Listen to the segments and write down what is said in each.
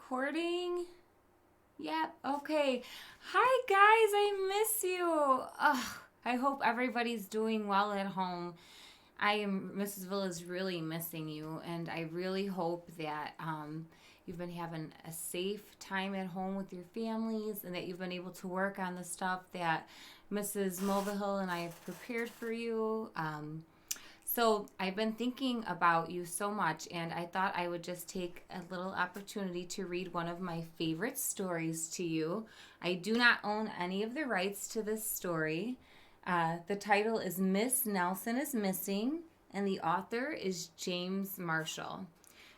recording? Yep, okay. Hi guys, I miss you. Ugh, I hope everybody's doing well at home. Mrs. Villa is really missing you, and I really hope that you've been having a safe time at home with your families and that you've been able to work on the stuff that Mrs. Mulvihill and I have prepared for you. So I've been thinking about you so much, and I thought I would just take a little opportunity to read one of my favorite stories to you. I do not own any of the rights to this story. The title is Miss Nelson is Missing, and the author is James Marshall.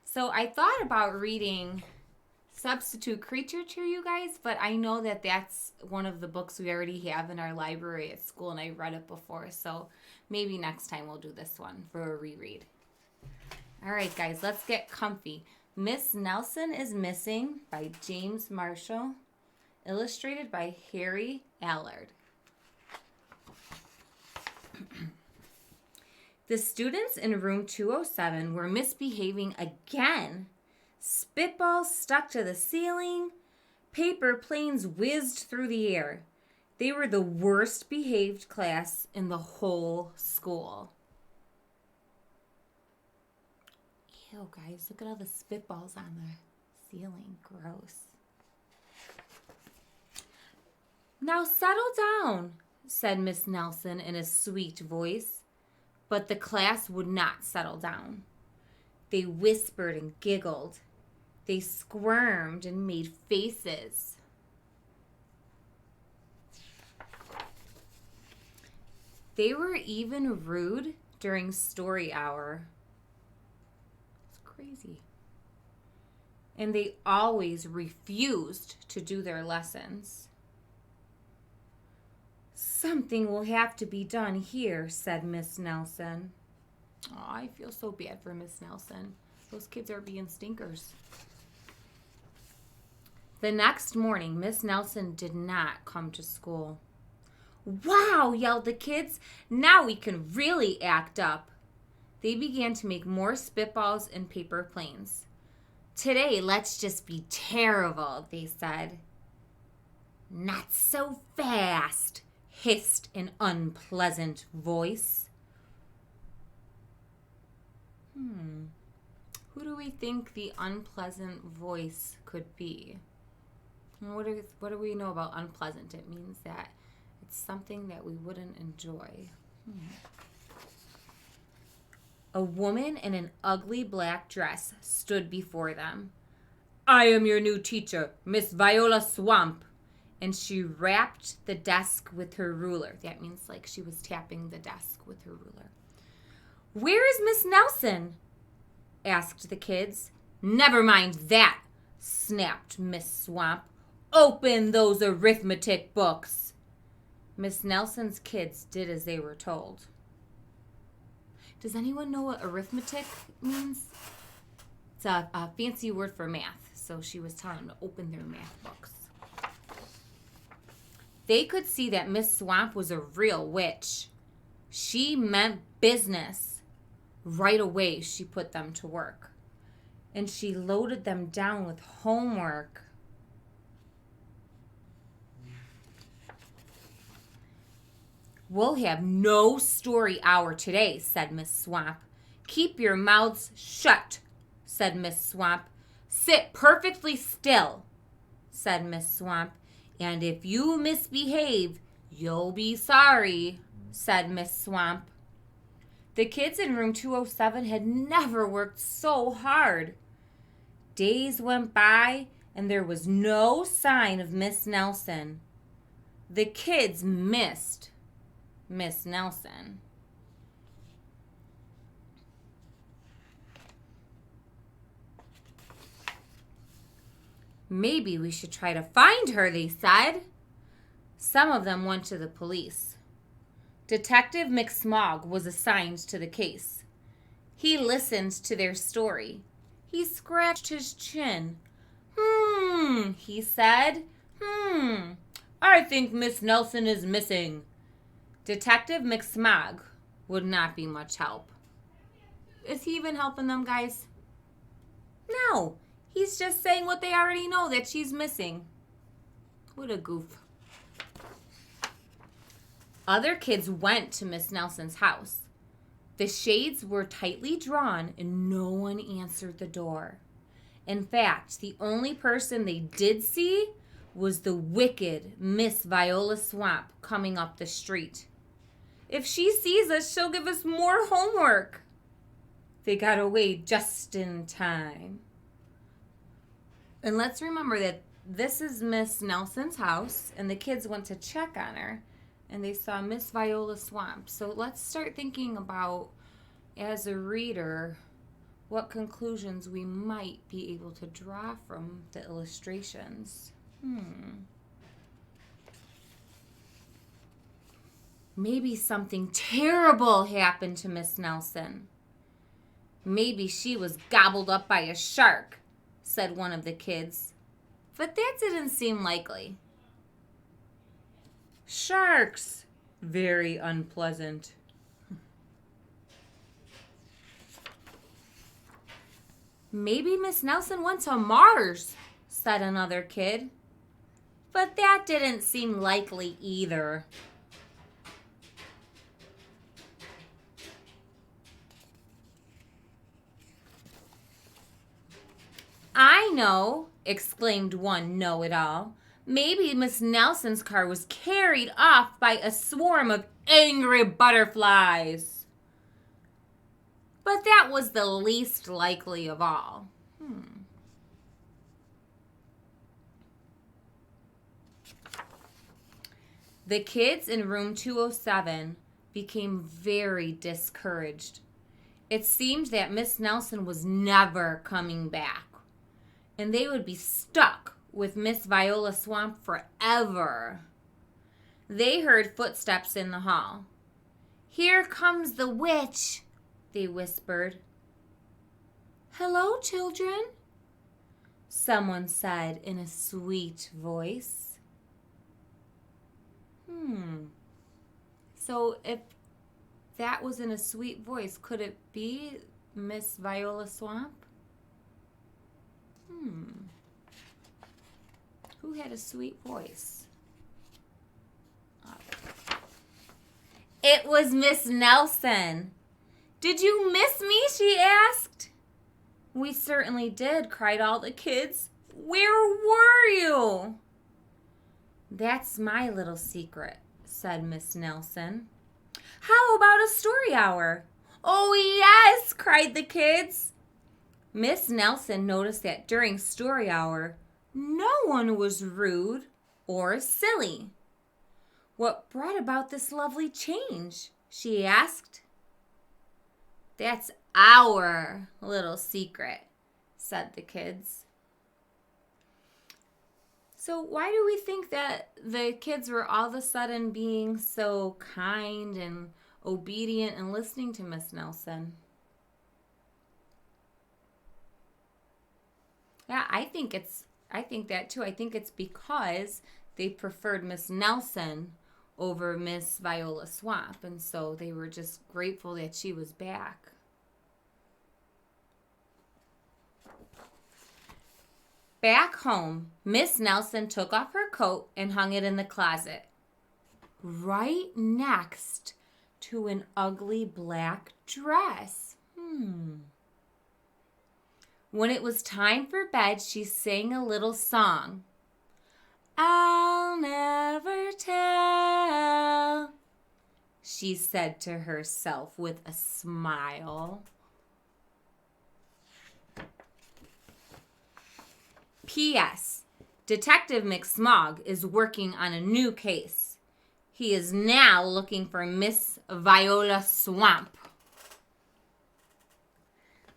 So I thought about reading Substitute Creature to you guys, but I know that that's one of the books we already have in our library at school, and I read it before, so maybe next time we'll do this one for a reread. All right, guys, let's get comfy. Miss Nelson is Missing by James Marshall, illustrated by Harry Allard. The students in room 207 were misbehaving again. Spitballs stuck to the ceiling. Paper planes whizzed through the air. They were the worst behaved class in the whole school. Ew, guys, look at all the spitballs on the ceiling. Gross. Now settle down, said Miss Nelson in a sweet voice. But the class would not settle down. They whispered and giggled. They squirmed and made faces. They were even rude during story hour. It's crazy. And they always refused to do their lessons. Something will have to be done here, said Miss Nelson. Oh, I feel so bad for Miss Nelson. Those kids are being stinkers. The next morning, Miss Nelson did not come to school. Wow, yelled the kids. Now we can really act up. They began to make more spitballs and paper planes. Today, let's just be terrible, they said. Not so fast, hissed an unpleasant voice. Who do we think the unpleasant voice could be? What do we know about unpleasant? It means that it's something that we wouldn't enjoy. A woman in an ugly black dress stood before them. I am your new teacher, Miss Viola Swamp. And she rapped the desk with her ruler. That means like she was tapping the desk with her ruler. Where is Miss Nelson? Asked the kids. Never mind that, snapped Miss Swamp. Open those arithmetic books. Miss Nelson's kids did as they were told. Does anyone know what arithmetic means? It's a fancy word for math. So she was telling them to open their math books. They could see that Miss Swamp was a real witch. She meant business. Right away, she put them to work. And she loaded them down with homework. We'll have no story hour today, said Miss Swamp. Keep your mouths shut, said Miss Swamp. Sit perfectly still, said Miss Swamp. And if you misbehave, you'll be sorry, said Miss Swamp. The kids in room 207 had never worked so hard. Days went by, and there was no sign of Miss Nelson. The kids missed Miss Nelson. Maybe we should try to find her, they said. Some of them went to the police. Detective McSmog was assigned to the case. He listened to their story. He scratched his chin. He said. I think Miss Nelson is missing. Detective McSmog would not be much help. Is he even helping them, guys? No. He's just saying what they already know, that she's missing. What a goof. Other kids went to Miss Nelson's house. The shades were tightly drawn and no one answered the door. In fact, the only person they did see was the wicked Miss Viola Swamp coming up the street. If she sees us, she'll give us more homework. They got away just in time. And let's remember that this is Miss Nelson's house, and the kids went to check on her, and they saw Miss Viola Swamp. So let's start thinking about, as a reader, what conclusions we might be able to draw from the illustrations. Maybe something terrible happened to Miss Nelson. Maybe she was gobbled up by a shark, said one of the kids. But that didn't seem likely. Sharks, very unpleasant. Maybe Miss Nelson went to Mars, said another kid. But that didn't seem likely either. I know, exclaimed one know-it-all. Maybe Miss Nelson's car was carried off by a swarm of angry butterflies. But that was the least likely of all. The kids in room 207 became very discouraged. It seemed that Miss Nelson was never coming back, and they would be stuck with Miss Viola Swamp forever. They heard footsteps in the hall. "Here comes the witch," they whispered. "Hello, children," someone said in a sweet voice. So if that was in a sweet voice, could it be Miss Viola Swamp? Who had a sweet voice? It was Miss Nelson. "Did you miss me?" she asked. "We certainly did," cried all the kids. "Where were you?" "That's my little secret," said Miss Nelson. "How about a story hour?" "Oh, yes," cried the kids. Miss Nelson noticed that during story hour, no one was rude or silly. "What brought about this lovely change?" she asked. "That's our little secret," said the kids. So why do we think that the kids were all of a sudden being so kind and obedient and listening to Miss Nelson? Yeah, I think that too. I think it's because they preferred Miss Nelson over Miss Viola Swamp, and so they were just grateful that she was back. Back home, Miss Nelson took off her coat and hung it in the closet, right next to an ugly black dress. When it was time for bed, she sang a little song. "I'll never tell," she said to herself with a smile. P.S. Detective McSmog is working on a new case. He is now looking for Miss Viola Swamp.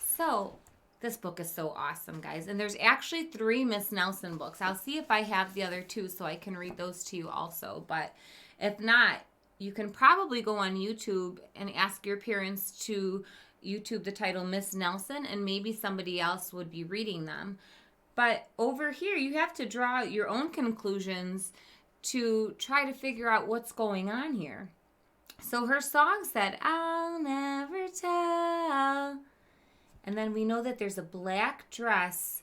So, this book is so awesome, guys. And there's actually 3 Miss Nelson books. I'll see if I have the other 2 so I can read those to you also. But if not, you can probably go on YouTube and ask your parents to YouTube the title Miss Nelson, and maybe somebody else would be reading them. But over here, you have to draw your own conclusions to try to figure out what's going on here. So her song said, "I'll never tell." And then we know that there's a black dress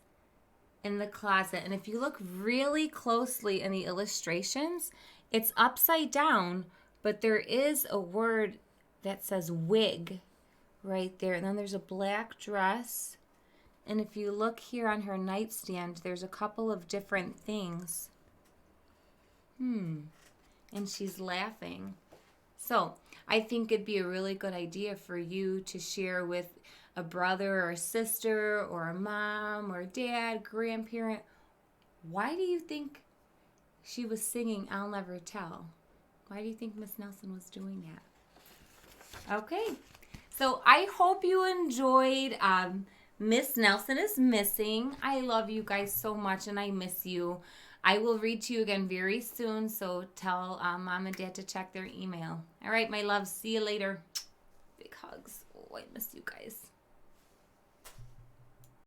in the closet. And if you look really closely in the illustrations, it's upside down, but there is a word that says wig right there. And then there's a black dress. And if you look here on her nightstand, there's a couple of different things. And she's laughing. So I think it'd be a really good idea for you to share with a brother or a sister or a mom or dad, grandparent. Why do you think she was singing I'll Never Tell? Why do you think Miss Nelson was doing that? Okay, so I hope you enjoyed Miss Nelson is Missing. I love you guys so much and I miss you. I will read to you again very soon, so tell mom and dad to check their email. All right, my loves, see you later. Big hugs. Oh, I miss you guys.